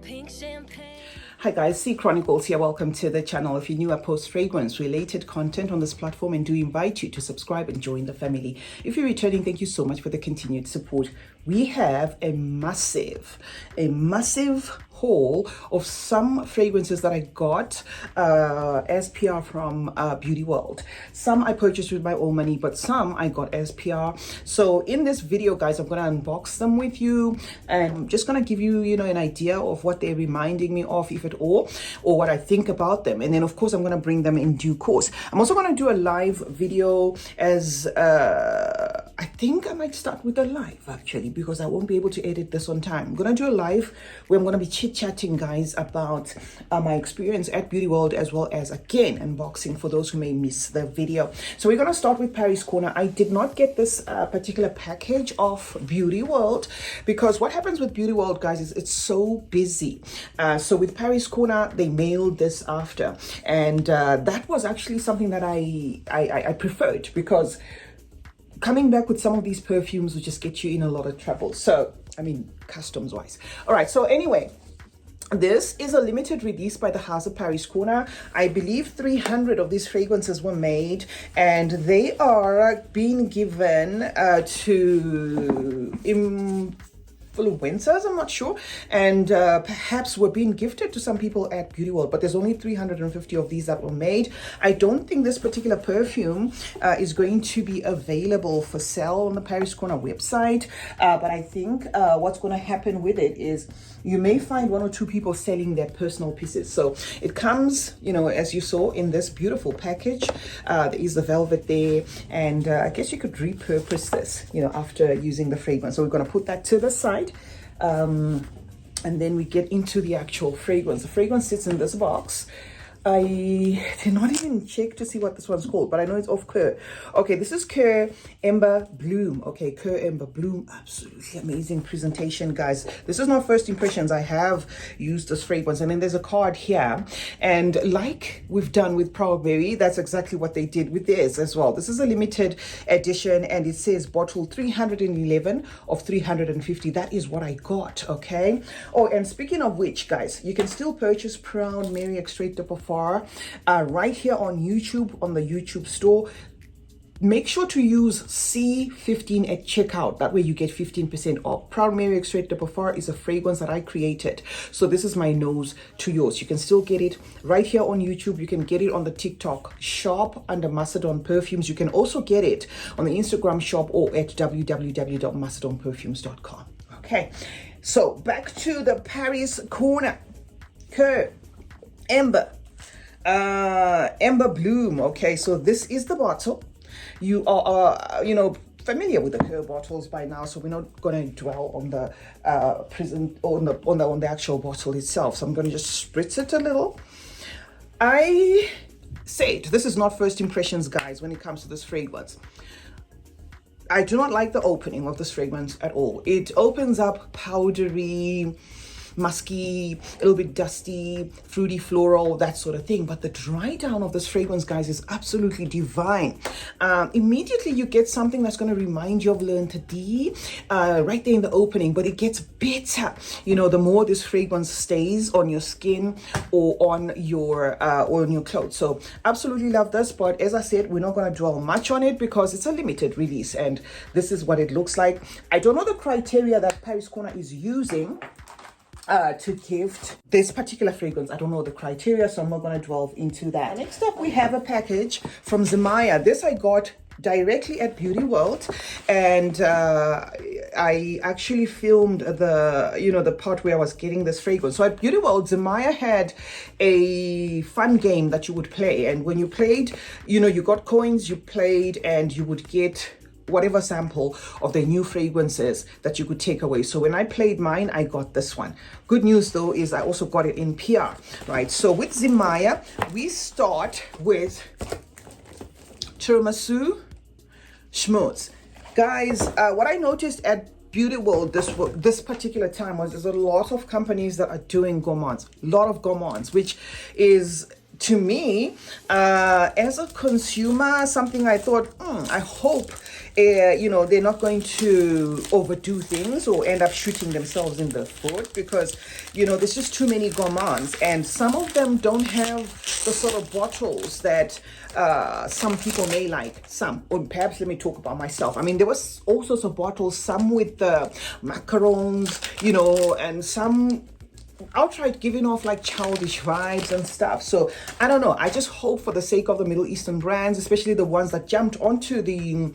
Pink champagne. Hi guys, CeeChronicles here. Welcome to the channel. If you're new, I post fragrance related content on this platform and do invite you to subscribe and join the family. If you're returning, thank you so much for the continued support. We have a massive haul of some fragrances that I got as PR from Beauty World. Some I purchased with my own money, but some I got as PR. So in this video, guys, I'm going to unbox them with you, and I'm just going to give you, an idea of what they're reminding me of, if at all, or what I think about them. And then, of course, I'm going to bring them in due course. I'm also going to do a live video as I think I might start with a live, actually, because I won't be able to edit this on time. I'm going to do a live where I'm going to be chit-chatting, guys, about my experience at Beauty World, as well as, again, unboxing for those who may miss the video. So we're going to start with Paris Corner. I did not get this particular package of Beauty World, because what happens with Beauty World, guys, is it's so busy. So with Paris Corner, they mailed this after. And that was actually something that I preferred, because coming back with some of these perfumes will just get you in a lot of trouble. So, I mean, customs wise. All right. So anyway, this is a limited release by the House of Paris Corner. I believe 300 of these fragrances were made, and they are being given to influencers, I'm not sure, and perhaps were being gifted to some people at Beauty World, but there's only 350 of these that were made. I don't think this particular perfume is going to be available for sale on the Paris Corner website, but I think what's going to happen with it is you may find one or two people selling their personal pieces. So it comes, as you saw, in this beautiful package. There is the velvet there, and I guess you could repurpose this, after using the fragrance. So we're going to put that to the side. And then we get into the actual fragrance. The fragrance sits in this box. I did not even check to see what this one's called, but I know it's of Khair. Okay, this is Khair Amber Bloom. Okay, Khair Amber Bloom. Absolutely amazing presentation, guys. This is not first impressions. I have used this fragrance, and then there's a card here. And like we've done with Proudberry, that's exactly what they did with theirs as well. This is a limited edition, and it says bottle 311 of 350. That is what I got, okay? Oh, and speaking of which, guys, you can still purchase Proud Mary Extrait de Parfum right here on YouTube, on the YouTube store. Make sure to use C15 at checkout. That way you get 15% off. Proud Mary Extrait de Parfum is a fragrance that I created. So this is my nose to yours. You can still get it right here on YouTube. You can get it on the TikTok shop under Macedon Perfumes. You can also get it on the Instagram shop or at www.macedonperfumes.com. Okay, so back to the Paris Corner. Khair Amber Bloom. Okay, so this is the bottle. You are familiar with the Khair bottles by now, so we're not going to dwell on the on the actual bottle itself. So I'm going to just spritz it a little. I said this is not first impressions, guys, when it comes to this fragrance. I do not like the opening of this fragrance at all. It opens up powdery, musky, a little bit dusty, fruity, floral, that sort of thing. But the dry down of this fragrance, guys, is absolutely divine. Immediately you get something that's going to remind you of L'Interdit right there in the opening, but it gets better, the more this fragrance stays on your skin or on your clothes. So absolutely love this, but as I said, we're not going to dwell much on it because it's a limited release, and this is what it looks like. I don't know the criteria that Paris Corner is using to gift this particular fragrance. I don't know the criteria, so I'm not going to delve into that. Next up, we have a package from Zimaya. This I got directly at Beauty World, and I actually filmed the part where I was getting this fragrance. So at Beauty World, Zimaya had a fun game that you would play, and when you played, you got coins, you played, and you would get whatever sample of the new fragrances that you could take away. So when I played mine, I got this one. Good news though is I also got it in PR, right? So with Zimaya, we start with Tiramisu Schmutz. Guys, what I noticed at Beauty World this particular time was there's a lot of companies that are doing gourmands, which is, to me, as a consumer, something I thought, I hope You know, they're not going to overdo things or end up shooting themselves in the foot, because, you know, there's just too many gourmands, and some of them don't have the sort of bottles that some people may like. Some, or perhaps let me talk about myself. I mean, there was all sorts of bottles, some with the macarons, you know, and some outright giving off like childish vibes and stuff. So I don't know, I just hope for the sake of the Middle Eastern brands, especially the ones that jumped onto the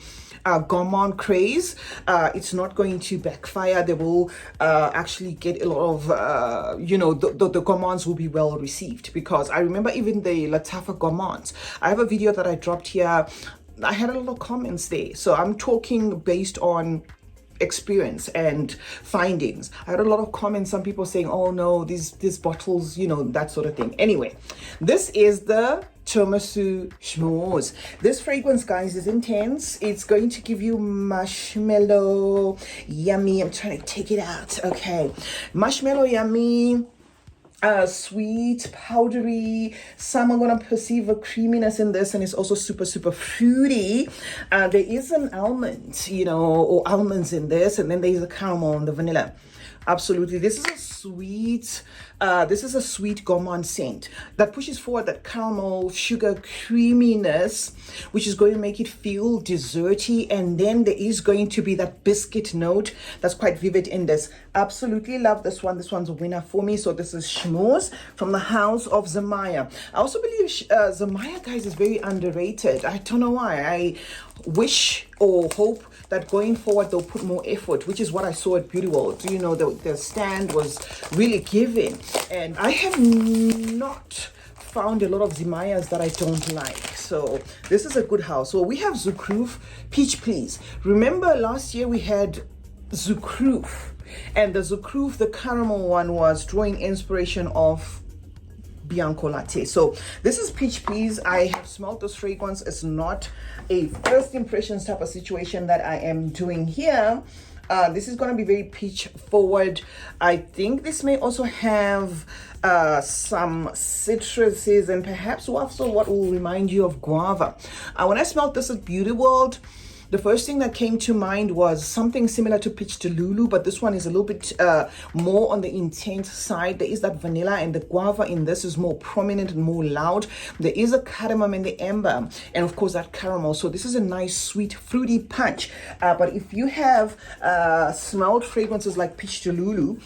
gourmand craze, it's not going to backfire. They will actually get a lot of you know, the gourmands will be well received, because I remember even the Latafa gourmands, I have a video that I dropped here, I had a lot of comments there. So I'm talking based on experience and findings. I had a lot of comments, some people saying, oh no, these bottles, you know, that sort of thing. Anyway, this is the Tiramisu Schmooze. This fragrance, guys, is intense. It's going to give you marshmallow yummy. I'm trying to take it out. Okay, marshmallow yummy, sweet, powdery. Some are going to perceive a creaminess in this, and it's also super fruity. There is an almond, you know, or almonds in this, and then there's a caramel and the vanilla. Absolutely, this is a sweet gourmand scent that pushes forward that caramel sugar creaminess, which is going to make it feel desserty, and then there is going to be that biscuit note that's quite vivid in this. Absolutely love this one. This one's a winner for me. So this is Schmooze from the house of Zimaya. I also believe Zimaya, guys, is very underrated. I don't know why. I wish or hope that going forward they'll put more effort, which is what I saw at Beauty World. You know, the stand was really giving, and I have not found a lot of Zimayas that I don't like. So this is a good house. So we have Zucruf Peach Please. Remember last year we had Zucruf, and the Zucruf, the caramel one, was drawing inspiration of Bianco Latte. So this is Peach Please. I have smelled this fragrance. It's not a first impressions type of situation that I am doing here. This is going to be very peach forward. I think this may also have some citruses, and perhaps also what will remind you of guava. When I smelled this at Beauty World, the first thing that came to mind was something similar to Peach de Lulu, but this one is a little bit more on the intense side. There is that vanilla, and the guava in this is more prominent and more loud. There is a cardamom in the amber, and of course that caramel. So this is a nice sweet fruity punch. But if you have smelled fragrances like Peach de Lulu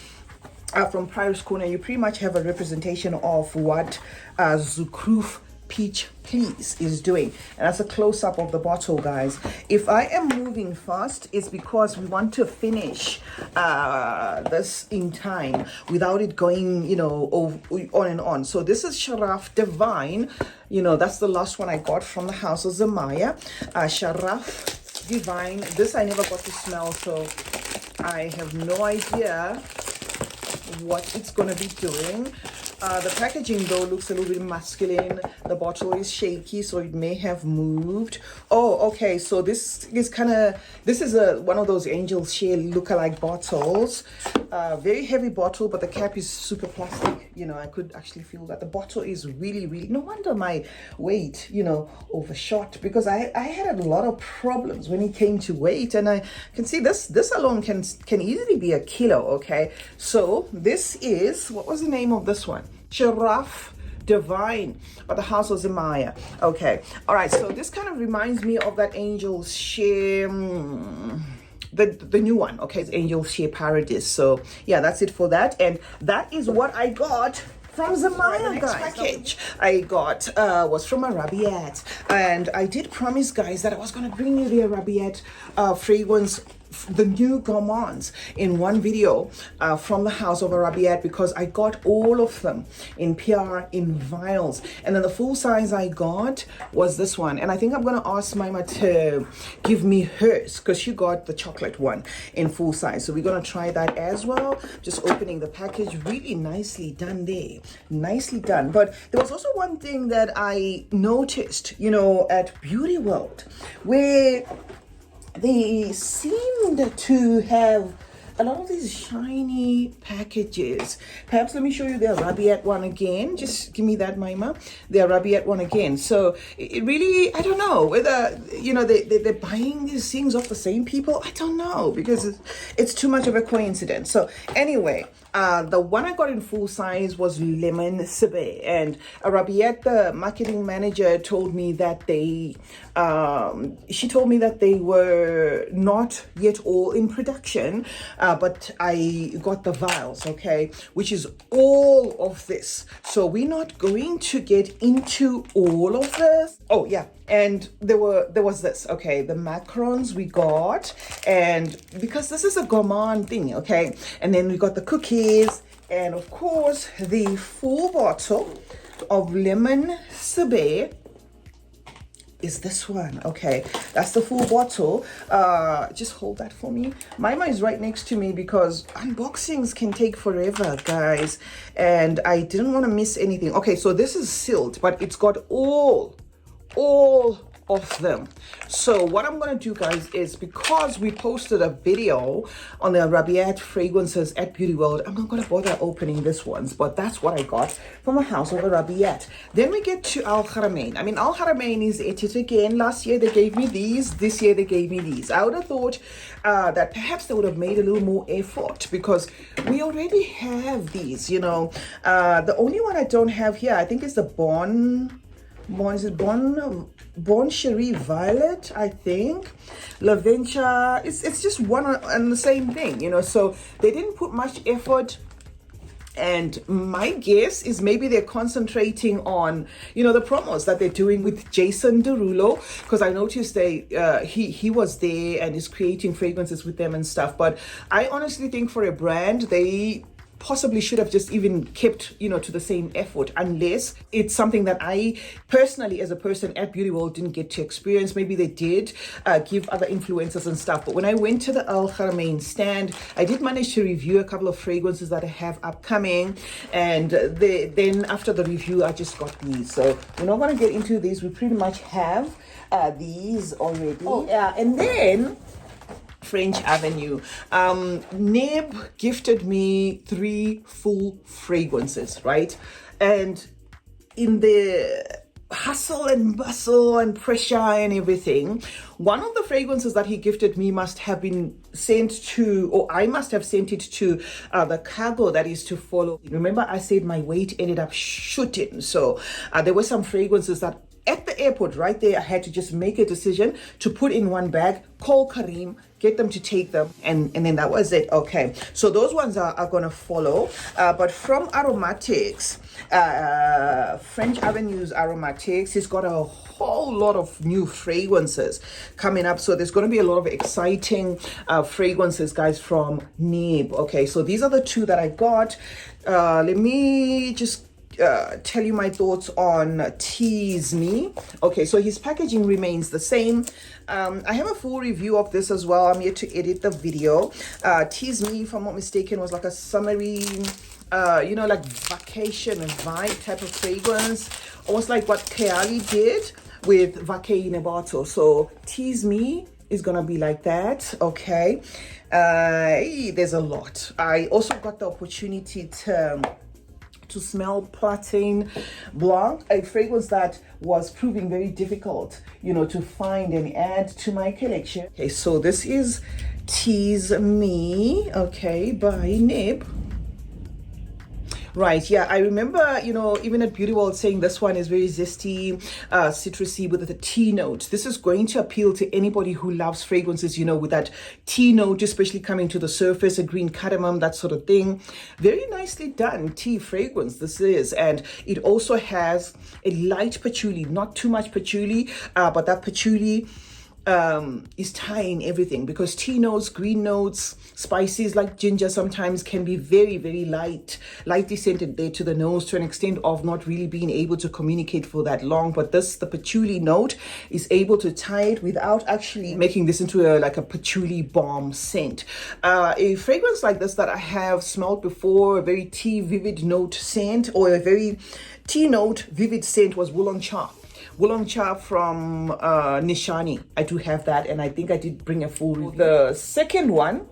from Paris Corner, you pretty much have a representation of what Zucruf Peach Please is doing. And that's a close-up of the bottle, guys. If I am moving fast, it's because we want to finish this in time without it going, you know, on and on. So this is Sharaf Divine. You know, that's the last one I got from the house of Zimaya. Sharaf Divine. This I never got to smell, so I have no idea what it's going to be doing. The packaging though looks a little bit masculine. The bottle is shaky, so it may have moved. Oh, okay, so this is one of those Angel Share lookalike bottles. Very heavy bottle, but the cap is super plastic. You know, I could actually feel that the bottle is really no wonder my weight, you know, overshot, because I had a lot of problems when it came to weight, and I can see this alone can easily be a kilo. Okay, so this is, what was the name of this one? Giraffe Divine, or the house of Zimaya. Okay, all right, so this kind of reminds me of that Angel Share, the new one. Okay, it's Angel Share Paradise. So yeah, that's it for that, and that is what I got from Zimaya, guys. Package I got was from Arabiyat, and I did promise, guys, that I was going to bring you the Arabiyat fragrance, the new gourmands, in one video from the house of Arabiyat, because I got all of them in PR in vials, and then the full size I got was this one. And I think I'm going to ask Maima to give me hers, because she got the chocolate one in full size. So we're going to try that as well. Just opening the package, really nicely done there, nicely done. But there was also one thing that I noticed, you know, at Beauty World, where they seemed to have a lot of these shiny packages. Perhaps let me show you the Arabiyat one again. Just give me that, Maima. The Arabiyat one again. So it really, I don't know whether, you know, they're buying these things off the same people. I don't know, because it's too much of a coincidence. So anyway, the one I got in full size was Lemon Sibe, and Arabiyat, the marketing manager, told me that she told me that they were not yet all in production, but I got the vials, okay, which is all of this. So we're not going to get into all of this. Oh yeah, and there was this, okay, the macarons we got, and because this is a gourmand thing, okay, and then we got the cookies, and of course the full bottle of Lemon Sibe is this one. Okay, that's the full bottle. Just hold that for me. Maima is right next to me because unboxings can take forever, guys, and I didn't want to miss anything. Okay, so this is sealed, but it's got all of them. So what I'm going to do, guys, is because we posted a video on the Arabiyat fragrances at Beauty World, I'm not going to bother opening this ones, but that's what I got from a house of Arabiyat. Then we get to Al Haramain. I mean, Al Haramain is at it again. Last year they gave me these, this year they gave me these. I would have thought that perhaps they would have made a little more effort, because we already have these, you know. The only one I don't have here, I think, is the Bon Cherie Violet, I think. Laventia, it's just one and the same thing, you know. So they didn't put much effort, and my guess is maybe they're concentrating on, you know, the promos that they're doing with Jason Derulo, because I noticed he was there and is creating fragrances with them and stuff. But I honestly think for a brand, they possibly should have just even kept, you know, to the same effort, unless it's something that I personally, as a person at Beauty World, didn't get to experience. Maybe they did give other influencers and stuff. But when I went to the Al Haramain stand, I did manage to review a couple of fragrances that I have upcoming, and then after the review, I just got these. So we're not going to get into these. We pretty much have these already. Oh yeah, and then French Avenue. Nib gifted me 3 full fragrances, right? And in the hustle and bustle and pressure and everything, one of the fragrances that he gifted me must have been sent to, or I must have sent it to the cargo that is to follow. Remember, I said my weight ended up shooting. So there were some fragrances that at the airport right there, I had to just make a decision to put in one bag, call Karim, get them to take them, and then that was it. Okay, so those ones are going to follow. But from Aromatics, French Avenue's Aromatics, he's got a whole lot of new fragrances coming up. So there's going to be a lot of exciting fragrances, guys, from Nib. Okay, so these are the 2 that I got. Let me just tell you my thoughts on Tease Me. Okay, so his packaging remains the same. I have a full review of this as well. I'm yet to edit the video. Tease Me, if I'm not mistaken, was like a summery, you know, like vacation vibe type of fragrance, almost like what Khair did with Vacay in a Bottle. So Tease Me is gonna be like that. Okay, there's a lot. I also got the opportunity to smell Platine Blanc, a fragrance that was proving very difficult, you know, to find and add to my collection. Okay, so this is Tease Me, okay, by Nib. Right, yeah, I remember, you know, even at Beauty World saying this one is very zesty, citrusy with the tea note. This is going to appeal to anybody who loves fragrances, you know, with that tea note, especially coming to the surface, a green cardamom, that sort of thing. Very nicely done tea fragrance, this is. And it also has a light patchouli, not too much patchouli, but that patchouli is tying everything, because tea notes, green notes, spices like ginger sometimes can be very, very lightly scented there to the nose, to an extent of not really being able to communicate for that long. But this, the patchouli note, is able to tie it without actually making this into like a patchouli bomb scent. A fragrance like this that I have smelled before, a very tea vivid note scent, or a very tea note vivid scent, was Wulong Cha from Nishani. I do have that, and I think I did bring a full review. The second one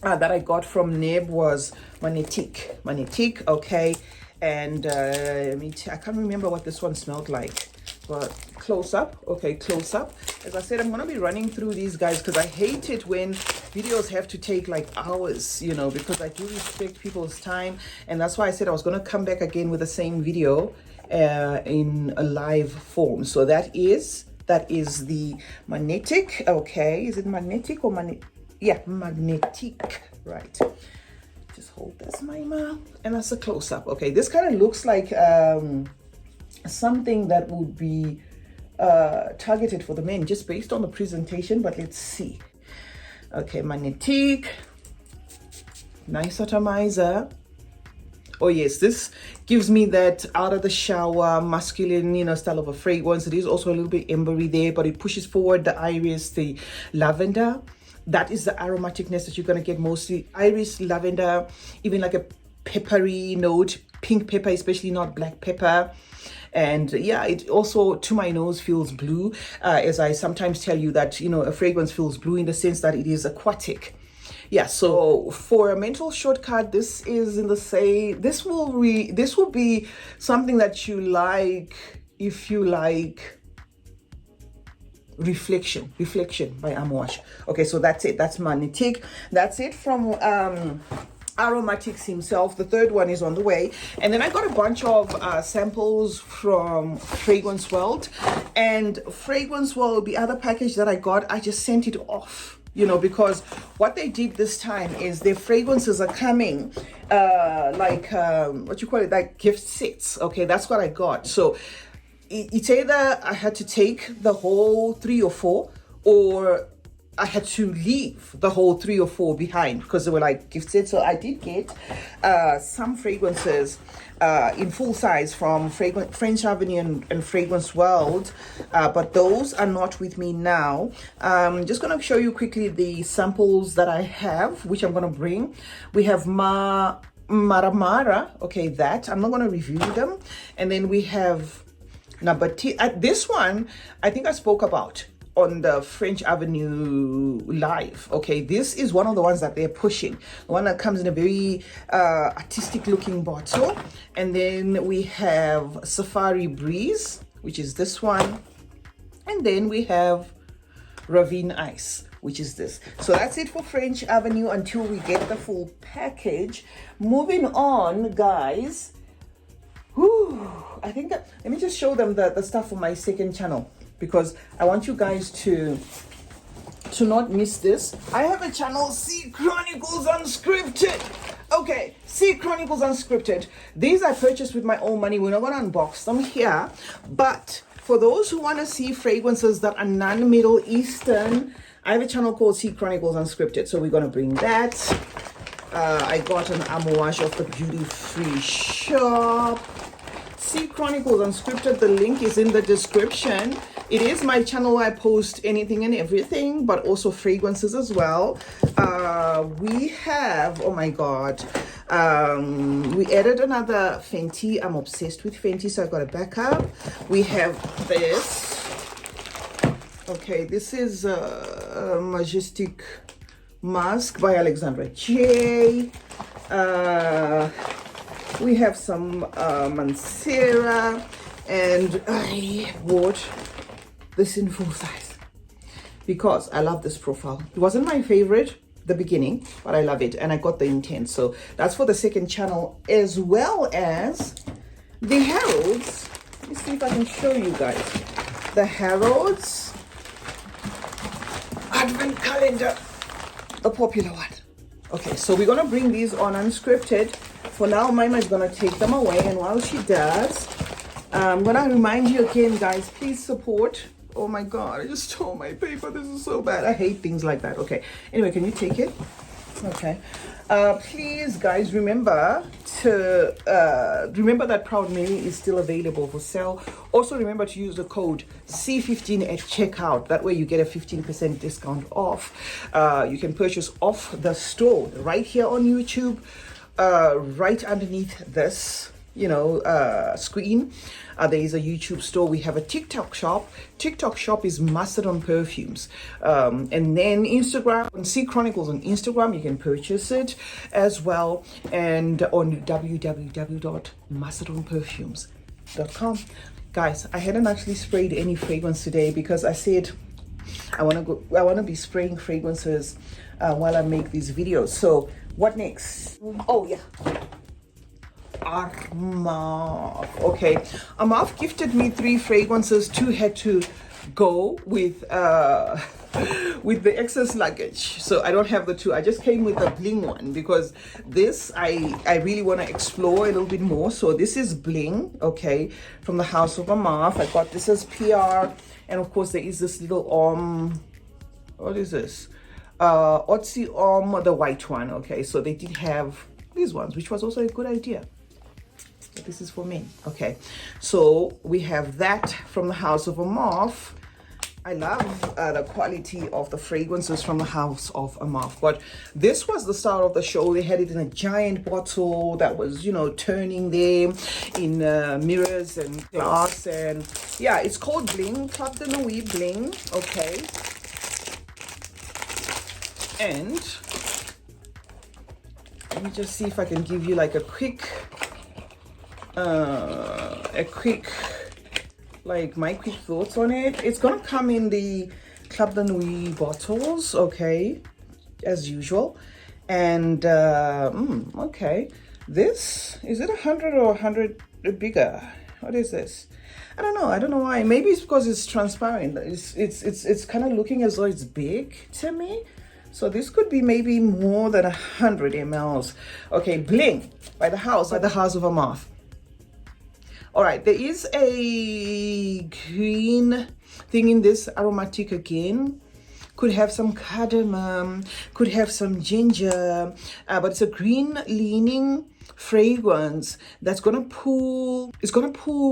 that I got from Nib was Magnetique, okay. And I can't remember what this one smelled like, but close up. Okay, close up. As I said, I'm gonna be running through these guys because I hate it when videos have to take like hours, you know, because I do respect people's time, and that's why I said I was gonna come back again with the same video in a live form. So that is the Magnetic. Okay, is it Magnetic or yeah, Magnetic, right? Just hold this, Mima, and that's a close-up. Okay, this kind of looks like something that would be targeted for the men just based on the presentation, but let's see. Okay, Magnetic, nice atomizer. Oh yes, this gives me that out of the shower masculine, you know, style of a fragrance. It is also a little bit embery there, but it pushes forward the iris, the lavender. That is the aromaticness that you're going to get mostly. Iris, lavender, even like a peppery note, pink pepper, especially not black pepper. And yeah, it also to my nose feels blue, as I sometimes tell you that, you know, a fragrance feels blue in the sense that it is aquatic. Yeah, so for a mental shortcut, this is in the same, this will be something that you like if you like reflection by Amouage. Okay, so that's it. That's Magnetic. That's it from Aromatics himself. The third one is on the way, and then I got a bunch of samples from Fragrance World. And Fragrance World, the other package that I got, I just sent it off, you know, because what they did this time is their fragrances are coming like what you call it, like gift sets. Okay, that's what I got. So it's either I had to take the whole 3 or 4, or I had to leave the whole 3 or 4 behind because they were like gift sets. So I did get some fragrances in full size from French Avenue and Fragrance World, but those are not with me now. I'm just going to show you quickly the samples that I have, which I'm going to bring. We have Maramara, okay, that I'm not going to review them. And then we have this one I think I spoke about on the French Avenue live. Okay, this is one of the ones that they're pushing, the one that comes in a very artistic looking bottle. And then we have Safari Breeze, which is this one, and then we have Ravine Ice, which is this. So that's it for French Avenue until we get the full package. Moving on, guys. Whew, I think that, let me just show them the stuff for my second channel, because I want you guys to not miss this. I have a channel, CeeChronicles-Unscripted. Okay, CeeChronicles-Unscripted. These I purchased with my own money. We're not going to unbox them here, but for those who want to see fragrances that are non-Middle Eastern, I have a channel called CeeChronicles-Unscripted, so we're going to bring that. I got an Amouage of the Beauty Free Shop. CeeChronicles-Unscripted, the link is in the description. It is my channel where I post anything and everything, but also fragrances as well. We have, oh my god, we added another Fenty. I'm obsessed with Fenty, so I got a backup. We have this. Okay, this is a Majestic Mask by Alexandra J. We have some Mancera, and I bought this in full size because I love this profile. It wasn't my favorite the beginning, but I love it, and I got the intent. So that's for the second channel, as well as the Harrods. Let me see if I can show you guys the Harrods Advent Calendar, the popular one. Okay, so we're gonna bring these on Unscripted. For now, Mima is gonna take them away, and while she does, I'm gonna remind you again, guys, please support. Oh my god, I just tore my paper. This is so bad. I hate things like that. Okay, anyway, can you take it? Okay. Please, guys, remember that Proud Mary is still available for sale. Also, remember to use the code C15 at checkout. That way you get a 15% discount off. You can purchase off the store right here on YouTube, right underneath this screen. There is a YouTube store. We have a TikTok shop. TikTok shop is Mustard on Perfumes. And then Instagram, on CeeChronicles on Instagram, you can purchase it as well. And on www.mustardonperfumes.com. Guys, I hadn't actually sprayed any fragrance today because I said I want to be spraying fragrances while I make these videos. So what next? Oh yeah, Armaf. Okay, Armaf gifted me 3 fragrances. 2 had to go with the excess luggage, so I don't have the 2. I just came with the Bling one because this I really want to explore a little bit more. So this is Bling, okay, from the house of Armaf. I got this as PR, and of course there is this little what is this? Otzi the white one. Okay, so they did have these ones, which was also a good idea. This is for me. Okay, so we have that from the house of Armaf. I love the quality of the fragrances from the house of Armaf. But this was the start of the show. They had it in a giant bottle that was, turning there in mirrors and glass. And yeah, it's called Bling, Club de Nuit Bling. Okay. And let me just see if I can give you like a quick like my quick thoughts on it. It's gonna come in the Club de Nuit bottles, okay, as usual. And okay, this is it 100 or 100 bigger? What is this? I don't know why. Maybe it's because it's transparent. It's kind of looking as though it's big to me. So this could be maybe more than 100 mLs. Okay, Bling by the house of Armaf. All right, there is a green thing in this, aromatic again. Could have some cardamom, could have some ginger, but it's a green leaning fragrance that's gonna pull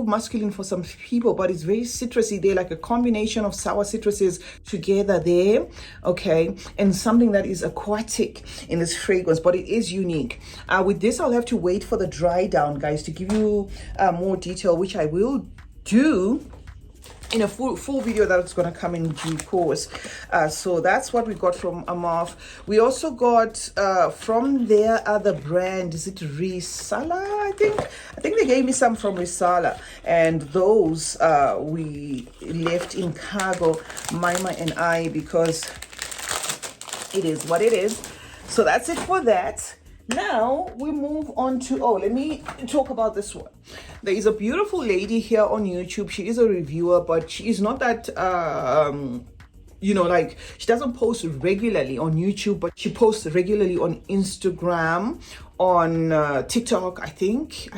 masculine for some people, but it's very citrusy. They're like a combination of sour citruses together there, okay, and something that is aquatic in this fragrance, but it is unique. With this, I'll have to wait for the dry down, guys, to give you more detail, which I will do in a full video that's going to come in due course. So that's what we got from Armaf. We also got from their other brand, is it Risala? I think they gave me some from Risala, and those we left in cargo, Mima and I, because it is what it is. So that's it for that. Now we move on to, let me talk about this one. There is a beautiful lady here on YouTube. She is a reviewer, but she is not that like, she doesn't post regularly on YouTube, but she posts regularly on Instagram, on TikTok. I think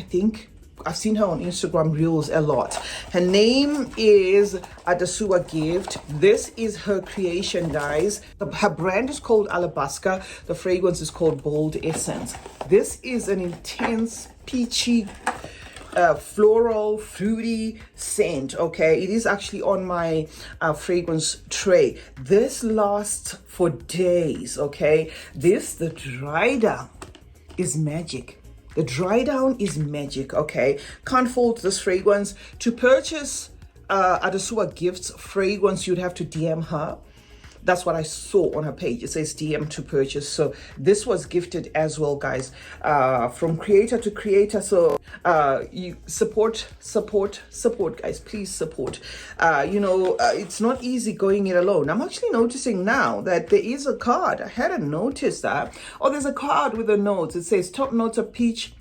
I've seen her on Instagram Reels a lot. Her name is Adasua Gift. This is her creation, guys. Her brand is called Alabastar. The fragrance is called Bold Essence. This is an intense, peachy, floral, fruity scent, okay? It is actually on my fragrance tray. This lasts for days, okay? The dry down is magic. The dry down is magic, okay? Can't fault this fragrance. To purchase Adasua Gift's fragrance, you'd have to DM her. That's what I saw on her page. It says DM to purchase. So this was gifted as well, guys, from creator to creator. So you support, guys. Please support. It's not easy going it alone. I'm actually noticing now that there is a card. I hadn't noticed that. Oh, there's a card with the notes. It says top notes of peach,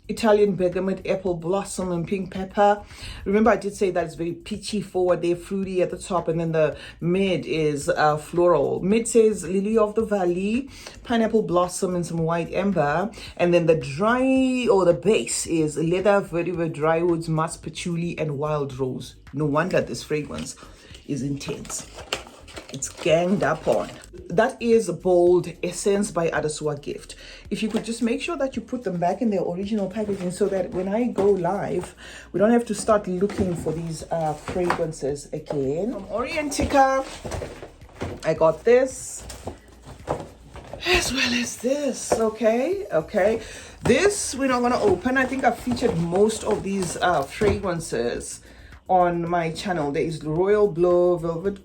Italian bergamot, apple blossom, and pink pepper. Remember, I did say that it's very peachy forward there, fruity at the top, and then the mid is floral. Mid says lily of the valley, pineapple blossom, and some white amber. And then the dry, or the base, is leather, vetiver, dry woods, musk, patchouli, and wild rose. No wonder this fragrance is intense. It's ganged up on. That is Bold Essence by Adasua Gift. If you could just make sure that you put them back in their original packaging, so that when I go live, we don't have to start looking for these fragrances again. From Orientica, I got this. as well as this. Okay, this we're not gonna open. I think I've featured most of these fragrances on my channel. There is Royal Blue, Velvet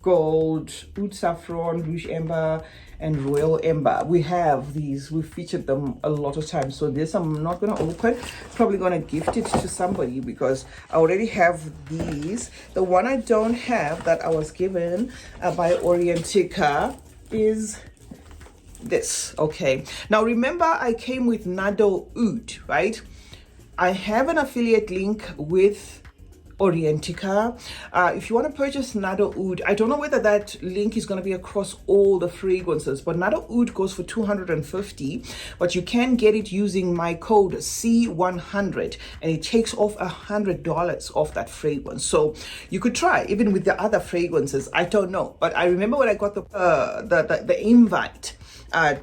Gold, Oud Saffron, Rouge Amber, and Royal Amber. We have these, we've featured them a lot of times. So this I'm not gonna open, probably gonna gift it to somebody because I already have these. The one I don't have that I was given by Orientica is this. Okay, now remember I came with Nado Oud, right? I have an affiliate link with Orientica. If you want to purchase Nado Oud, I don't know whether that link is going to be across all the fragrances, but Nado Oud goes for 250, but you can get it using my code C100 and it takes off $100 off that fragrance. So you could try even with the other fragrances. I don't know, but I remember when I got the invite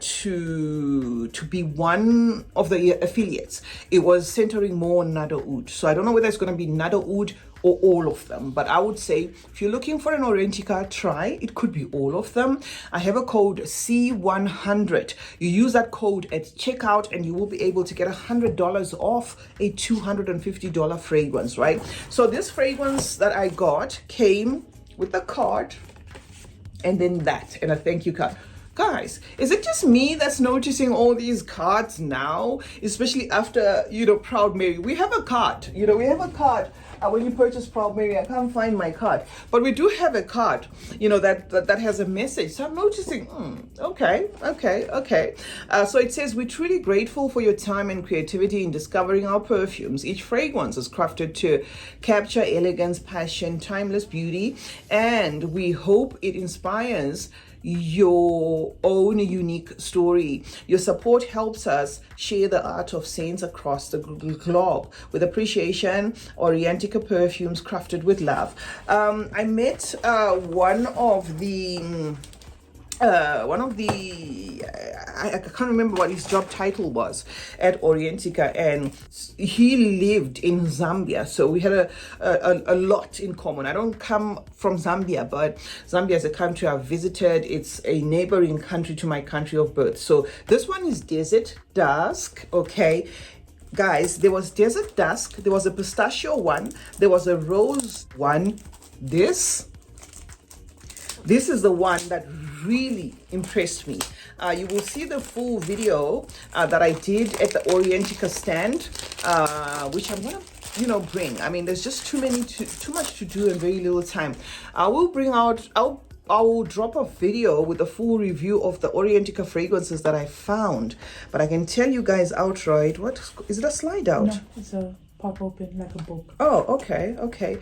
to be one of the affiliates, it was centering more on Nado Oud. So I don't know whether it's going to be Nado Oud or all of them, but I would say if you're looking for an Orientica, try. It could be all of them. I have a code C100. You use that code at checkout and you will be able to get $100 off a $250 fragrance, right? So this fragrance that I got came with a card and then that and a thank you card. Guys, is it just me that's noticing all these cards now, especially after, Proud Mary? We have a card, we have a card. When you purchase Proud Mary, I can't find my card, but we do have a card, that has a message. So I'm noticing, okay. So it says, we're truly grateful for your time and creativity in discovering our perfumes. Each fragrance is crafted to capture elegance, passion, timeless beauty, and we hope it inspires your own unique story. Your support helps us share the art of scents across the globe with appreciation. Orientica perfumes crafted with love. I met one of the I can't remember what his job title was at Orientica, and he lived in Zambia, so we had a lot in common. I don't come from Zambia, but Zambia is a country I've visited. It's a neighboring country to my country of birth. So this one is Desert Dusk. Okay, guys, there was Desert Dusk, there was a pistachio one, there was a rose one. This is the one that really impressed me. You will see the full video that I did at the Orientica stand, which I'm gonna bring. I mean, there's just too much to do in very little time. I will drop a video with a full review of the Orientica fragrances that I found, but I can tell you guys outright, what is it, a slide out? No, it's a pop open like a book. Oh, okay.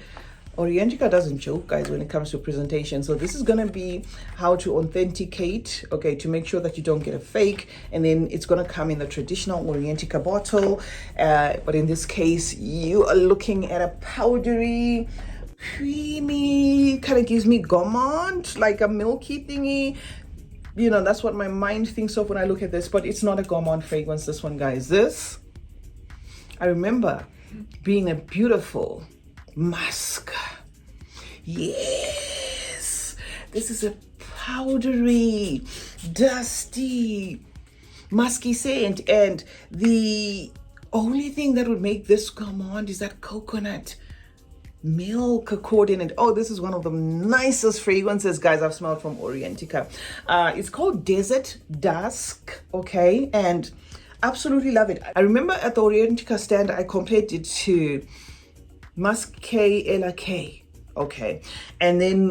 Orientica doesn't joke, guys, when it comes to presentation. So this is going to be how to authenticate, okay, to make sure that you don't get a fake. And then it's going to come in the traditional Orientica bottle. But in this case, you are looking at a powdery, creamy, kind of gives me gourmand, like a milky thingy. That's what my mind thinks of when I look at this. But it's not a gourmand fragrance, this one, guys. This, I remember being a beautiful musk. Yes, this is a powdery, dusty, musky scent, and the only thing that would make this gourmand is that coconut milk accord in it. Oh, this is one of the nicest fragrances, guys, I've smelled from Orientica. It's called Desert Dusk, okay, and absolutely love it. I remember at the Orientica stand, I compared it to Musk K, okay, and then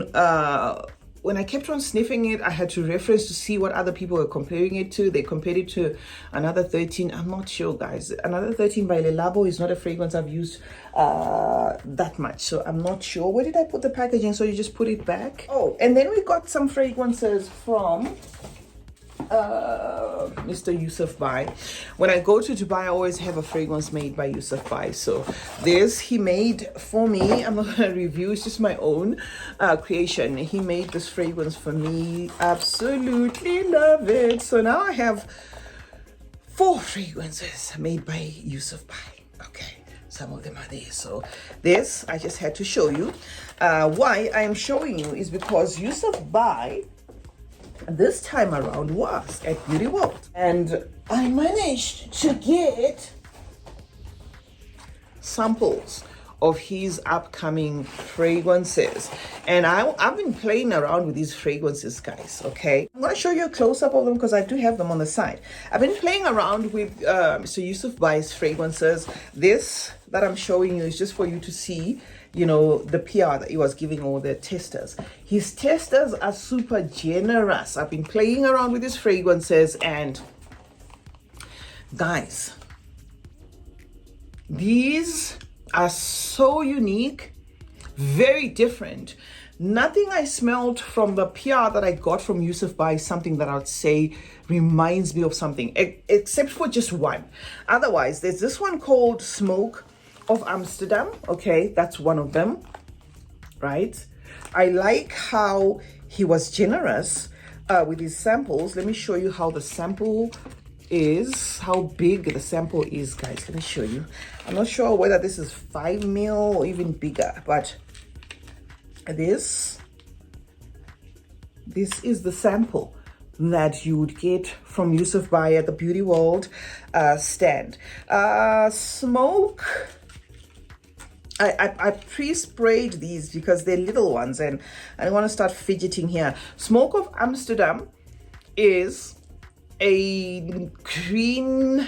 when I kept on sniffing it, I had to reference to see what other people were comparing it to. They compared it to another 13. I'm not sure, guys. Another 13 by Le Labo is not a fragrance I've used that much, so I'm not sure. Where did I put the packaging? So you just put it back. Oh, and then we got some fragrances from Mr. Yusuf Bhai. When I go to Dubai, I always have a fragrance made by Yusuf Bhai. So this he made for me. I'm not gonna review, it's just my own creation. He made this fragrance for me. Absolutely love it. So now I have 4 fragrances made by Yusuf Bhai. Okay, some of them are there. So this I just had to show you. Why I am showing you is because Yusuf Bhai this time around was at Beauty World. And I managed to get samples of his upcoming fragrances, and I've been playing around with these fragrances, guys. Okay, I'm going to show you a close-up of them because I do have them on the side. I've been playing around with Mr. Yusuf Bhai's fragrances. This that I'm showing you is just for you to see, you know, the PR that he was giving all the testers. His testers are super generous. I've been playing around with his fragrances, and guys, these are so unique, very different. Nothing I smelled from the PR that I got from Yusuf Bhai is something that I would say reminds me of something, except for just one. Otherwise, there's this one called Smoke of Amsterdam. Okay, that's one of them, right? I like how he was generous with his samples. Let me show you how the sample is, how big the sample is, guys. Let me show you. I'm not sure whether this is 5 ml or even bigger, but this is the sample that you would get from Yusuf Bhai at the Beauty World stand. Smoke, I pre-sprayed these because they're little ones and I don't want to start fidgeting here. Smoke of Amsterdam is a green,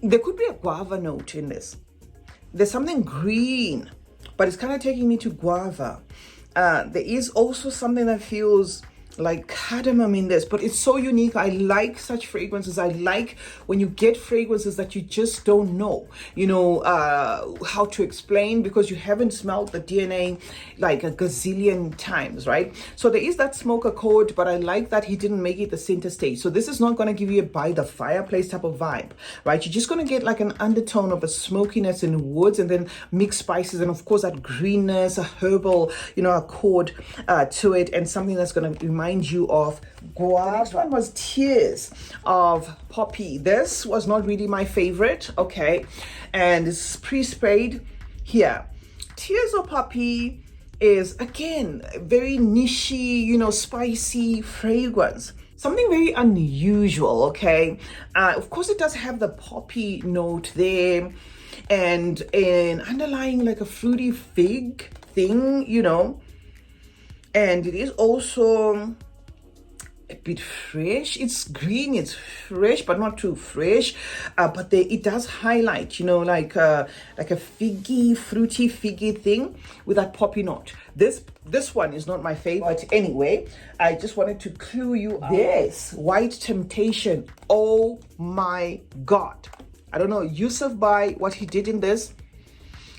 there could be a guava note in this. There's something green, but it's kind of taking me to guava. There is also something that feels like cardamom in this, but it's so unique. I like such fragrances. I like when you get fragrances that you just don't know, you know, how to explain because you haven't smelled the DNA like a gazillion times, right? So there is that smoke accord, but I like that he didn't make it the center stage. So this is not going to give you a by the fireplace type of vibe, right? You're just going to get like an undertone of a smokiness in woods and then mixed spices, and of course that greenness, a herbal, you know, accord to it, and something that's going to remind you of guava. The next one was Tears of Poppy. This was not really my favorite, okay, and it's pre-sprayed here. Tears of Poppy is again very nichey, you know, spicy fragrance, something very unusual, okay. Of course it does have the poppy note there and an underlying like a fruity fig thing, you know. And it is also a bit fresh. It's green, it's fresh, but not too fresh. But it does highlight, you know, like a figgy, fruity, figgy thing with that poppy note. This one is not my favorite anyway. I just wanted to clue you out. This White Temptation. Oh my God. I don't know, Yusuf Bhai, what he did in this.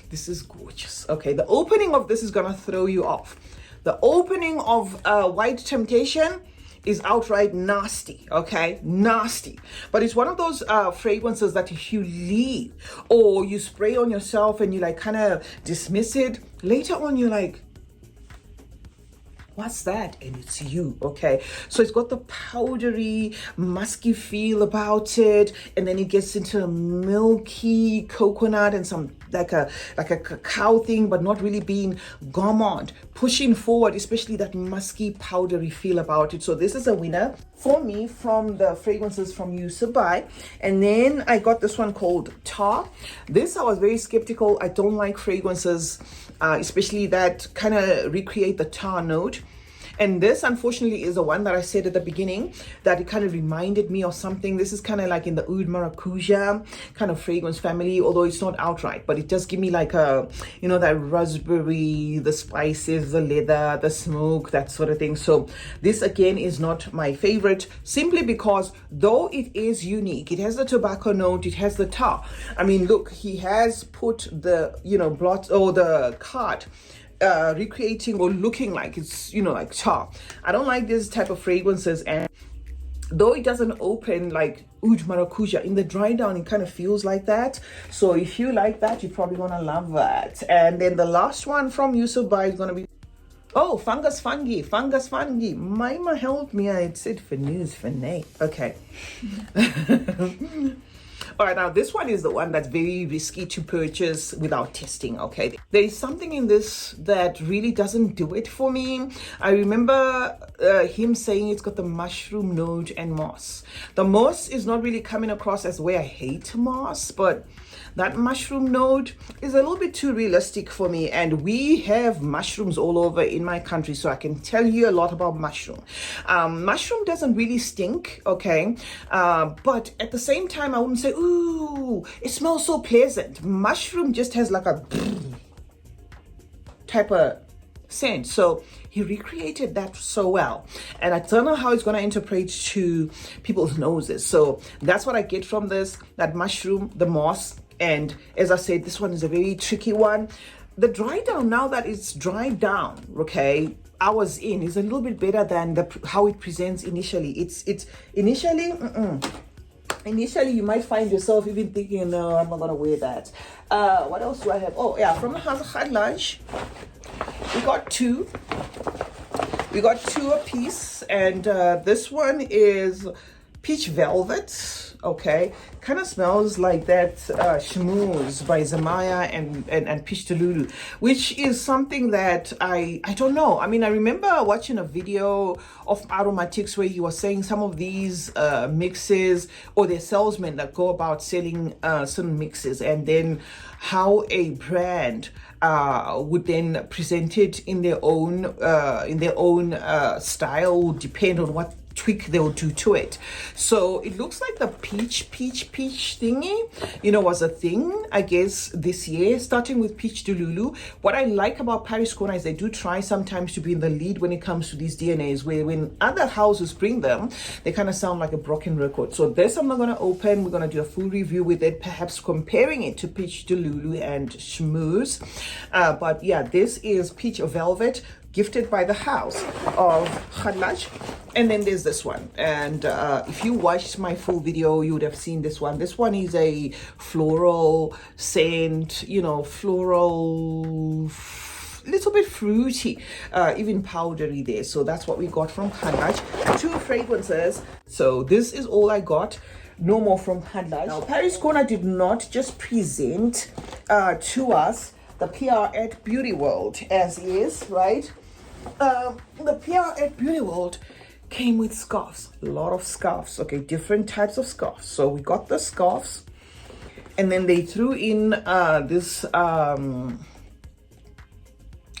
This is gorgeous. Okay, the opening of this is gonna throw you off. The opening of White Temptation is outright nasty, okay? Nasty. But it's one of those fragrances that if you leave or you spray on yourself and you like kind of dismiss it, later on you're like, what's that? And it's you, okay? So it's got the powdery, musky feel about it, and then it gets into a milky coconut and some like a cacao thing, but not really being gourmand, pushing forward, especially that musky, powdery feel about it. So this is a winner for me from the fragrances from Yusuf Bhai. And then I got this one called Tar. This I was very skeptical. I don't like fragrances, especially that kind of recreate the tar note. And this, unfortunately, is the one that I said at the beginning that it kind of reminded me of something. This is kind of like in the Oud Maracuja kind of fragrance family, although it's not outright, but it does give me like a, you know, that raspberry, the spices, the leather, the smoke, that sort of thing. So this again is not my favorite, simply because though it is unique, it has the tobacco note, it has the tar. I mean, look, he has put the, you know, blot or the card recreating or looking like it's, you know, like tar. I don't like this type of fragrances, and though it doesn't open like Oud Maracuja, in the dry down it kind of feels like that. So if you like that, you're probably gonna love that. And then the last one from Yusuf Bhai is gonna be, oh, Fungus Fungi. Mima helped me. I said for news for Nate. Okay. All right, now this one is the one that's very risky to purchase without testing, okay? There is something in this that really doesn't do it for me. I remember him saying it's got the mushroom note and moss. The moss is not really coming across as where I hate moss, but that mushroom note is a little bit too realistic for me, and we have mushrooms all over in my country, so I can tell you a lot about mushroom. Mushroom doesn't really stink, okay, but at the same time I wouldn't say, ooh, it smells so pleasant. Mushroom just has like a type of scent, so he recreated that so well, and I don't know how it's going to interpret to people's noses. So that's what I get from this, that mushroom, the moss. And as I said, this one is a very tricky one. The dry down, now that it's dried down, okay, hours in, is a little bit better than how it presents initially. It's initially, initially you might find yourself even thinking, no, I'm not gonna wear that. What else do I have? Oh yeah, from the house of Khadlaj, we got two a piece, and this one is peach velvet. Okay, kind of smells like that schmooze by Zimaya and Peach Delulu, which is something that I don't know. I mean, I remember watching a video of Aromatics where he was saying some of these mixes, or their salesmen that go about selling certain mixes, and then how a brand would then present it in their own style, would depend on what tweak they'll do to it. So it looks like the peach thingy, you know, was a thing, I guess, this year, starting with Peach Delulu. What I like about Paris Corner is they do try sometimes to be in the lead when it comes to these DNAs, where when other houses bring them, they kind of sound like a broken record. So this I'm not going to open. We're going to do a full review with it, perhaps comparing it to Peach Delulu and Schmooze. But yeah, this is Peach Velvet, gifted by the house of Khadlaj. And then there's this one, and if you watched my full video, you would have seen this one. This one is a floral scent, you know, floral, little bit fruity, even powdery there. So that's what we got from Khadlaj. Two fragrances. So this is all I got. No more from Khadlaj. Now, Paris Corner did not just present to us the PR at Beauty World as is, right? The PR at Beauty World came with scarves, a lot of scarves, okay, different types of scarves. So we got the scarves, and then they threw in this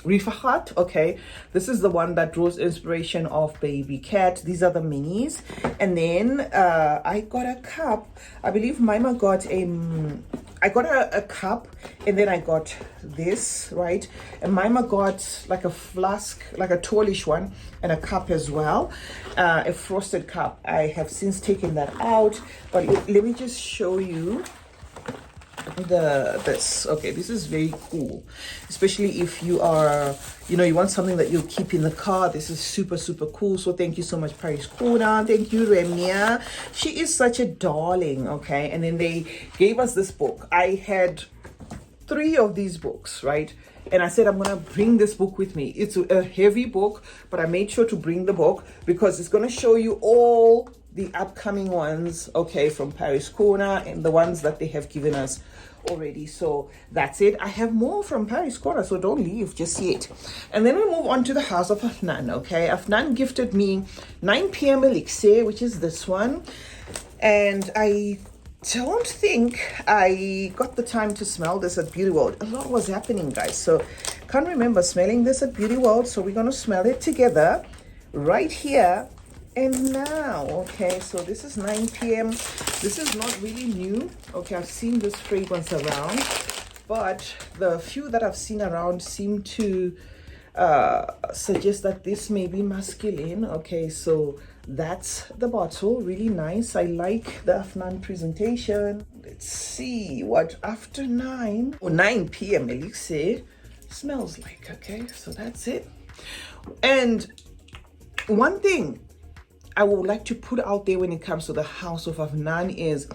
Rifahat, okay, this is the one that draws inspiration of Baby Cat. These are the minis. And then I got a cup. I believe Maima got I got a cup, and then I got this, right? And Maima got like a flask, like a tallish one, and a cup as well, a frosted cup. I have since taken that out, but let me just show you this. Okay, this is very cool, especially if you are, you know, you want something that you'll keep in the car. This is super cool. So thank you so much, Paris Corner. Thank you, Remia. She is such a darling. Okay, and then they gave us this book. I had 3 of these books, right? And I said, I'm gonna bring this book with me. It's a heavy book, but I made sure to bring the book because it's gonna show you all the upcoming ones, okay, from Paris Corner, and the ones that they have given us already. So that's it. I have more from Paris Corner, so don't leave just yet. And then we move on to the house of Afnan. Okay, Afnan gifted me 9 PM Elixir, which is this one, and I don't think I got the time to smell this at Beauty World. A lot was happening, guys, so can't remember smelling this at Beauty World. So we're gonna smell it together right here and now. Okay, so this is 9 PM. This is not really new. Okay, I've seen this fragrance around, but the few that I've seen around seem to suggest that this may be masculine. Okay, so that's the bottle. Really nice. I like the Afnan presentation. Let's see what after 9 or 9 PM Elixir smells like. Okay, so that's it. And one thing I would like to put out there when it comes to the house of Afnan is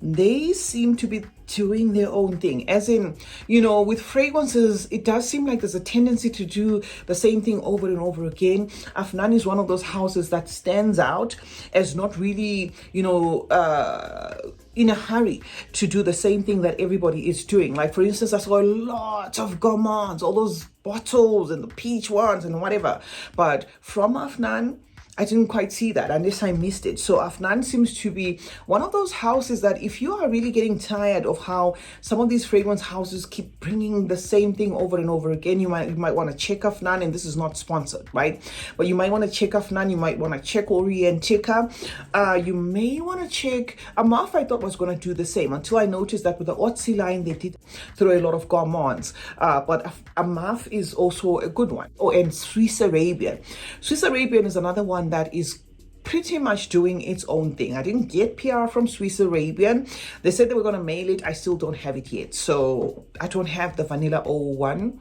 they seem to be doing their own thing. As in, with fragrances, it does seem like there's a tendency to do the same thing over and over again. Afnan is one of those houses that stands out as not really, in a hurry to do the same thing that everybody is doing. Like, for instance, I saw a lot of gourmands, all those bottles and the peach ones and whatever. But from Afnan, I didn't quite see that unless I missed it. So Afnan seems to be one of those houses that if you are really getting tired of how some of these fragrance houses keep bringing the same thing over and over again, you might want to check Afnan. And this is not sponsored, right? But you might want to check Afnan. You might want to check Orientica. You may want to check Armaf. I thought was going to do the same until I noticed that with the Otzi line, they did throw a lot of gourmands. But Armaf is also a good one. Oh, and Swiss Arabian. Swiss Arabian is another one that is pretty much doing its own thing. I didn't get PR from Swiss Arabian. They said they were going to mail it. I still don't have it yet. So I don't have the Vanilla 01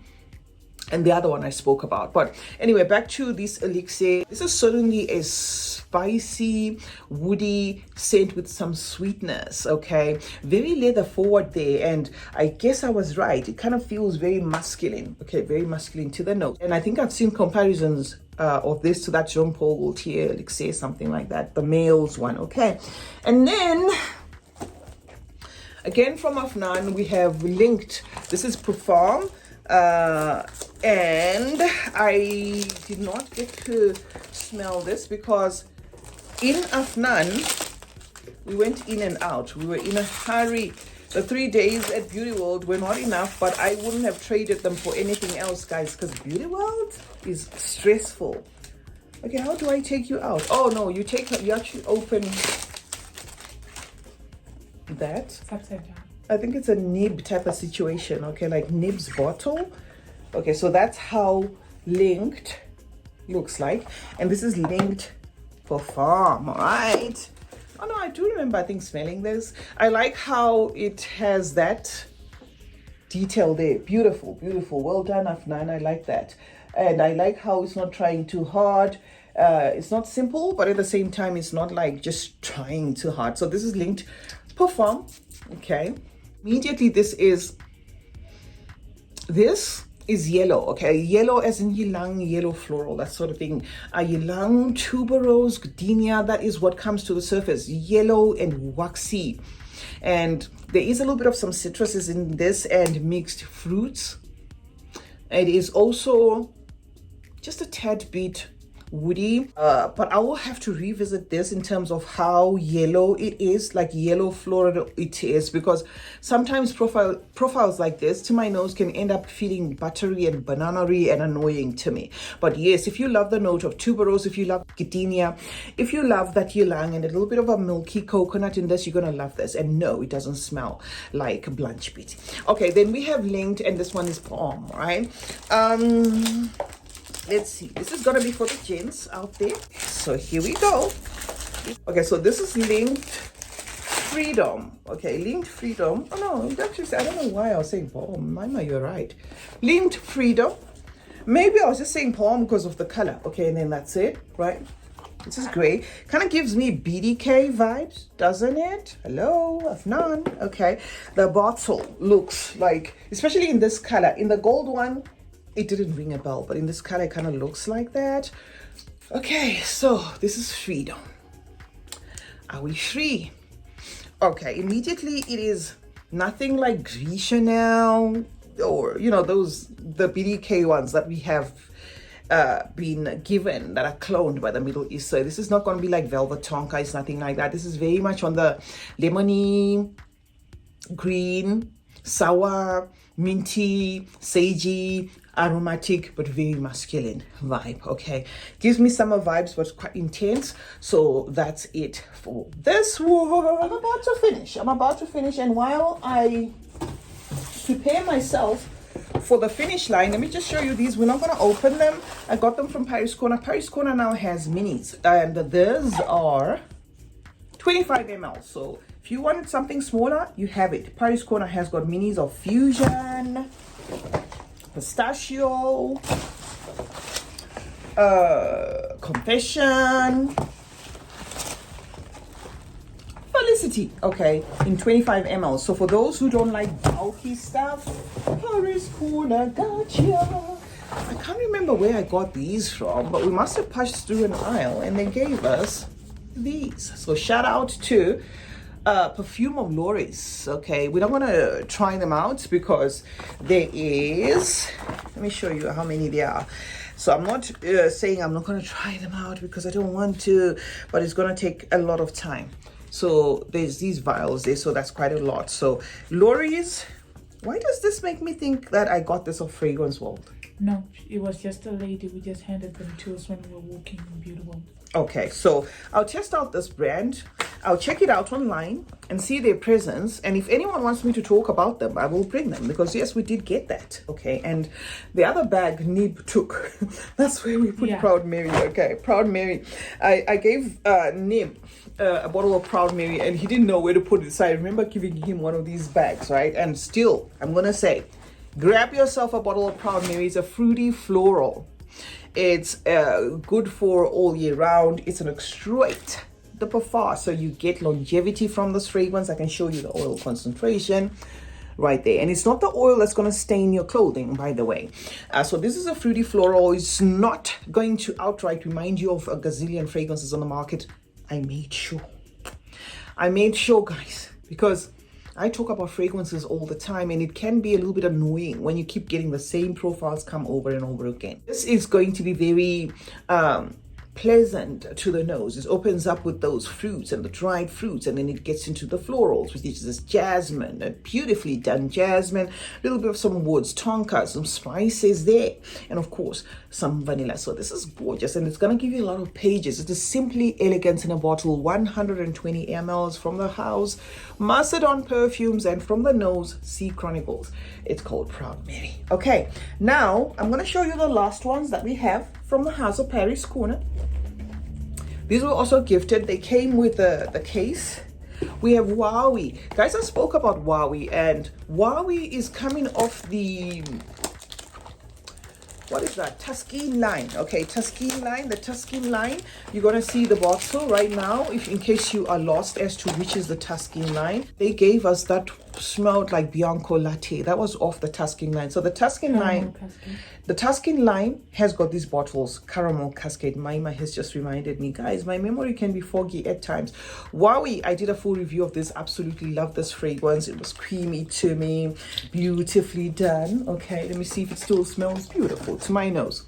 and the other one I spoke about. But anyway, back to this elixir. This is certainly a spicy, woody scent with some sweetness, okay? Very leather forward there. And I guess I was right. It kind of feels very masculine, okay? Very masculine to the note. And I think I've seen comparisons of this to that Jean Paul Gaultier elixir, something like that, the male's one, okay? And then again from Afnan, we have linked, this is Perfume, and I did not get to smell this because in Afnan we went in and out. We were in a hurry. The 3 days at Beauty World were not enough, but I wouldn't have traded them for anything else, guys, because Beauty World is stressful. Okay, how do I take you out? Oh no, you actually open that. It's upside down. I think it's a nib type of situation, okay, like nib's bottle. Okay, so that's how linked looks like. And this is linked Perfume, all right? Oh no, I do remember, I think, smelling this. I like how it has that detail there. Beautiful, beautiful. Well done, Afnan. I like that. And I like how it's not trying too hard. It's not simple, but at the same time, it's not like just trying too hard. So this is linked Perfume, okay? Immediately, this is yellow, okay? Yellow as in ylang, yellow floral, that sort of thing. Ylang, tuberose, gardenia, that is what comes to the surface. Yellow and waxy. And there is a little bit of some citruses in this and mixed fruits. It is also just a tad bit woody, but I will have to revisit this in terms of how yellow it is, like yellow floral it is, because sometimes profiles like this to my nose can end up feeling buttery and banana-y and annoying to me. But yes, if you love the note of tuberose, if you love gardenia, if you love that ylang and a little bit of a milky coconut in this, you're gonna love this. And no, it doesn't smell like Blanche Beat. Okay, then we have linked, and this one is Palm, right? Let's see, this is gonna be for the gents out there, so here we go. Okay, so this is linked Freedom. Okay, linked Freedom. Oh no, it actually, I don't know why I was saying Palm. Mama, you're right. Linked Freedom. Maybe I was just saying Palm because of the color. Okay, and then that's it, right? This is great. Kind of gives me BDK vibes, doesn't it? Hello, Afnan. Okay, the bottle looks like, especially in this color, in the gold one, it didn't ring a bell, but in this color, it kind of looks like that. Okay, so this is Freedom. Are we free? Okay, immediately it is nothing like Gris Chanel or, you know, the BDK ones that we have been given that are cloned by the Middle East. So this is not going to be like Velvet Tonka. It's nothing like that. This is very much on the lemony, green, sour, minty, sagey, aromatic, but very masculine vibe. Okay, gives me summer vibes, but quite intense. So that's it for this one. I'm about to finish, and while I prepare myself for the finish line, let me just show you these. We're not going to open them. I got them from Paris Corner. Paris Corner now has minis, and these are 25 ml. So if you wanted something smaller, you have it. Paris Corner has got minis of Fusion, Pistachio, Confession, simplicity, okay, in 25 ml. So for those who don't like bulky stuff, Paris Corner, gotcha. I can't remember where I got these from, but we must have pushed through an aisle and they gave us these. So shout out to Perfume of Lori's. Okay, we're not going to try them out because there is, let me show you how many there are. So I'm not saying I'm not going to try them out because I don't want to, but it's going to take a lot of time. So there's these vials there, so that's quite a lot. So Lori's, why does this make me think that I got this off Fragrance World? No, it was just a lady. We just handed them to us when we were walking in Beautiful. Okay, so I'll test out this brand. I'll check it out online and see their presence. And if anyone wants me to talk about them, I will bring them because yes, we did get that. Okay, and the other bag Nib took. That's where we put Proud Mary. Okay, Proud Mary. I gave Nib a bottle of Proud Mary and he didn't know where to put it. So I remember giving him one of these bags, right? And still, I'm going to say, grab yourself a bottle of Proud Mary. It's a fruity floral. It's good for all year round. It's an extruate de parfum, so you get longevity from this fragrance. I can show you the oil concentration right there, and it's not the oil that's going to stain your clothing, by the way. So this is a fruity floral. It's not going to outright remind you of a gazillion fragrances on the market. I made sure, guys, because I talk about fragrances all the time and it can be a little bit annoying when you keep getting the same profiles come over and over again. This is going to be very pleasant to the nose. It opens up with those fruits and the dried fruits, and then it gets into the florals, which is this jasmine, a beautifully done jasmine, a little bit of some woods, tonka, some spices there, and of course some vanilla. So this is gorgeous, and it's going to give you a lot of pages. It is simply elegance in a bottle. 120 mls from the house Macedon Perfumes, and from the nose CeeChronicles. It's called Proud Mary. Okay, now I'm going to show you the last ones that we have from the house of Paris Corner. These were also gifted. They came with the case. We have Wowie. Guys, I spoke about Wowie, and Wowie is coming off the, what is that? Tuscan line. Okay, Tuscan line. The Tuscan line. You're going to see the bottle right now, if in case you are lost as to which is the Tuscan line. They gave us that smelled like Bianco Latte. That was off the Tuscan line. So the Tuscan line, the Tuscan line has got these bottles. Caramel Cascade. Maima has just reminded me. Guys, my memory can be foggy at times. Wowie, I did a full review of this. Absolutely love this fragrance. It was creamy to me. Beautifully done. Okay, let me see if it still smells beautiful to my nose.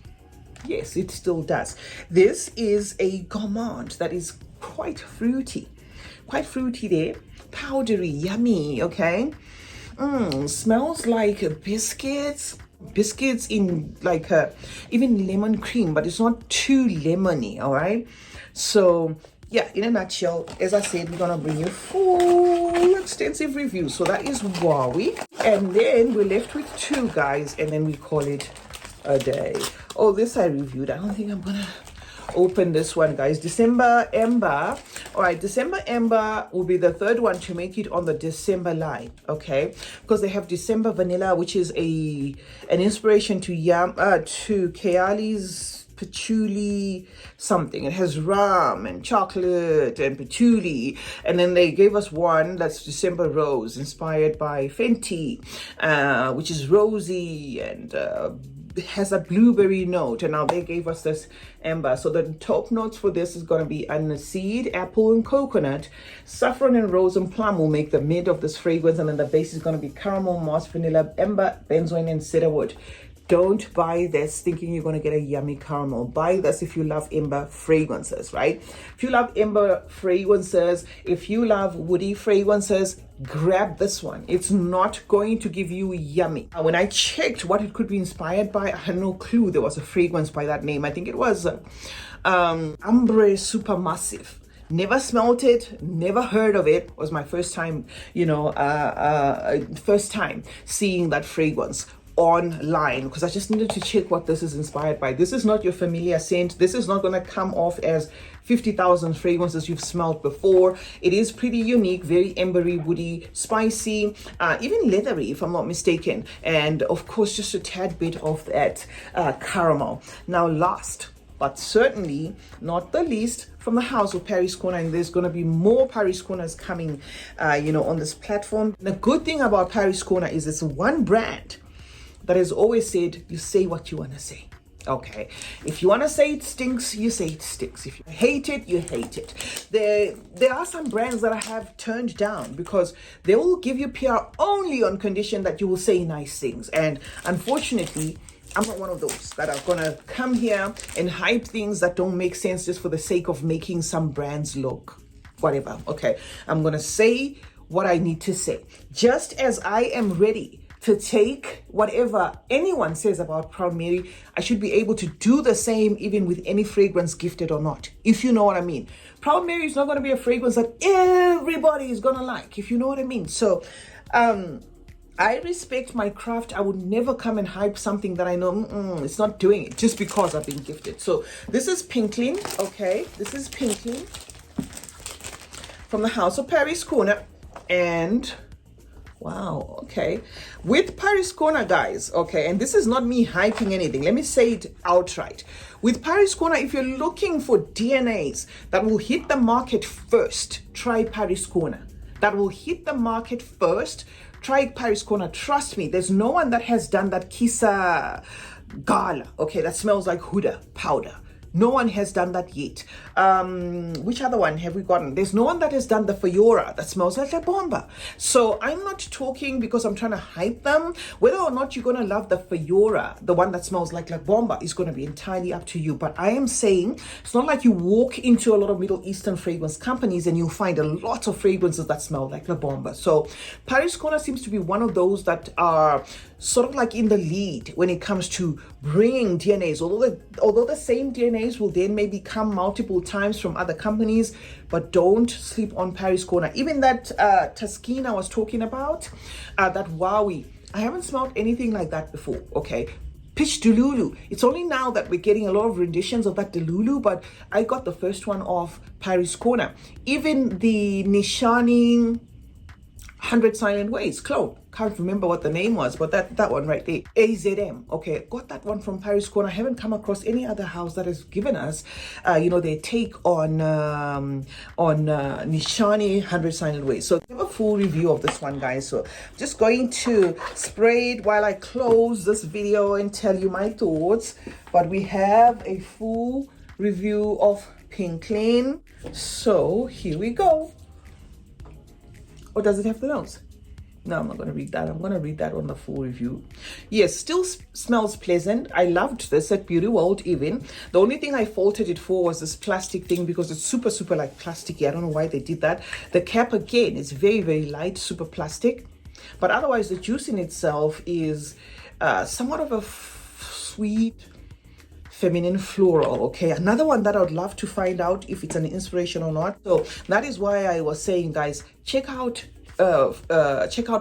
Yes, it still does. This is a gourmand that is quite fruity. Quite fruity there. Powdery, yummy, okay? Smells like biscuits in like even lemon cream, but it's not too lemony, all right? So yeah, in a nutshell, as I said, we're gonna bring you full extensive review. So that is Wowie, and then we're left with two, guys, and then we call it a day. Oh, this I reviewed. I don't think I'm gonna open this one, guys. December Ember. All right, December Ember will be the third one to make it on the December line, okay? Because they have December Vanilla, which is an inspiration to Kayali's patchouli something. It has rum and chocolate and patchouli, and then they gave us one that's December Rose, inspired by Fenty, which is rosy and has a blueberry note, and now they gave us this amber. So the top notes for this is going to be aniseed, apple and coconut, saffron and rose and plum will make the mid of this fragrance, and then the base is going to be caramel, moss, vanilla, amber, benzoin and cedarwood. Don't buy this thinking you're going to get a yummy caramel. Buy this if you love amber fragrances, right? If you love amber fragrances, if you love woody fragrances, grab this one. It's not going to give you yummy. When I checked what it could be inspired by, I had no clue there was a fragrance by that name. I think it was Ambre Supermassive. Never smelt it, never heard of it. It was my first time, first time seeing that fragrance online, because I just needed to check what this is inspired by. This is not your familiar scent. This is not going to come off as 50,000 fragrances you've smelled before. It is pretty unique, very embery, woody, spicy, even leathery if I'm not mistaken, and of course just a tad bit of that caramel. Now last but certainly not the least from the house of Paris Corner. And there's going to be more Paris Corners coming, on this platform. The good thing about Paris Corner is it's one brand that has always said, you say what you want to say. Okay, if you want to say it stinks, you say it stinks. If you hate it, you hate it. There are some brands that I have turned down because they will give you PR only on condition that you will say nice things. And unfortunately, I'm not one of those that are gonna come here and hype things that don't make sense just for the sake of making some brands look whatever. Okay, I'm gonna say what I need to say. Just as I am ready to take whatever anyone says about Proud Mary, I should be able to do the same even with any fragrance gifted or not, if you know what I mean. Proud Mary is not going to be a fragrance that everybody is going to like, if you know what I mean. So I respect my craft. I would never come and hype something that I know it's not doing it just because I've been gifted. So this is Pinklin, okay? This is Pinklin from the House of Paris Corner. And wow, okay. With Paris Corner, guys, okay, and this is not me hyping anything. Let me say it outright. With Paris Corner, if you're looking for DNAs that will hit the market first, try Paris Corner. That will hit the market first, try Paris Corner. Trust me, there's no one that has done that Kisa Gala, okay, that smells like Huda powder. No one has done that yet. Which other one have we gotten? There's no one that has done the Fiora that smells like La Bomba. So I'm not talking because I'm trying to hype them. Whether or not you're going to love the Fiora, the one that smells like La Bomba, is going to be entirely up to you. But I am saying it's not like you walk into a lot of Middle Eastern fragrance companies and you'll find a lot of fragrances that smell like La Bomba. So Paris Corner seems to be one of those that are sort of like in the lead when it comes to bringing DNAs, although the same DNAs will then maybe come multiple times from other companies, but don't sleep on Paris Corner. Even that Taskeen I was talking about, that Wowie, I haven't smelled anything like that before, okay? Pitch Delulu. It's only now that we're getting a lot of renditions of that Delulu, but I got the first one off Paris Corner. Even the Nishani 100 Silent Ways clone, can't remember what the name was, but that one right there, AZM, okay, got that one from Paris Corner. I haven't come across any other house that has given us their take on Nishani 100 Silent Ways. So I have a full review of this one, guys. So I'm just going to spray it while I close this video and tell you my thoughts, but we have a full review of Pinklin. So here we go. Or does it have the nose? No, I'm not going to read that. I'm going to read that on the full review. Yes, still smells pleasant. I loved this at Beauty World even. The only thing I faulted it for was this plastic thing because it's super, super like plasticky. I don't know why they did that. The cap again is very, very light, super plastic. But otherwise, the juice in itself is somewhat of a sweet, feminine floral. Okay, another one that I would love to find out if it's an inspiration or not. So that is why I was saying, guys, check out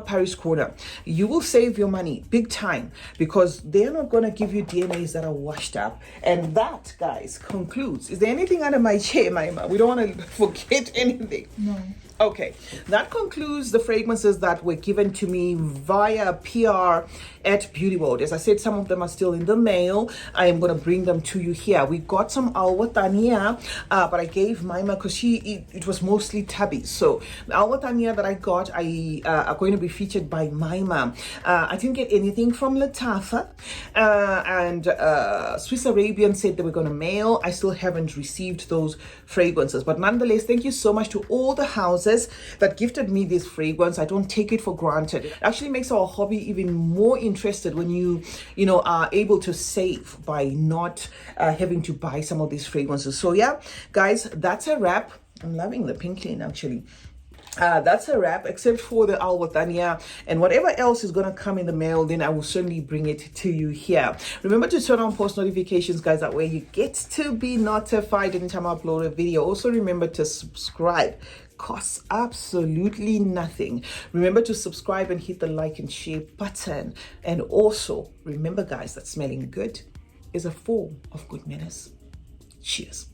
Paris Corner. You will save your money big time because they're not going to give you DNAs that are washed up. And that, guys, concludes. Is there anything under my chair, Maima? We don't want to forget anything. No. Okay, that concludes the fragrances that were given to me via PR at Beauty World. As I said, some of them are still in the mail. I am going to bring them to you here. We got some Alwatania, but I gave Maima because it was mostly tabby. So the Alwatania that I got are going to be featured by Maima. I didn't get anything from Latafa, and Swiss Arabian said they were going to mail. I still haven't received those fragrances, but nonetheless, thank you so much to all the houses that gifted me this fragrance. I don't take it for granted. It actually makes our hobby even more interested when you are able to save by not having to buy some of these fragrances. So yeah, guys, that's a wrap. I'm loving the Pinklin actually. That's a wrap, except for the Alwatania, and whatever else is going to come in the mail, then I will certainly bring it to you here. Remember to turn on post notifications, guys, that way you get to be notified anytime I upload a video. Also remember to subscribe. Costs absolutely nothing. Remember to subscribe and hit the like and share button. And also remember, guys, that smelling good is a form of good manners. Cheers.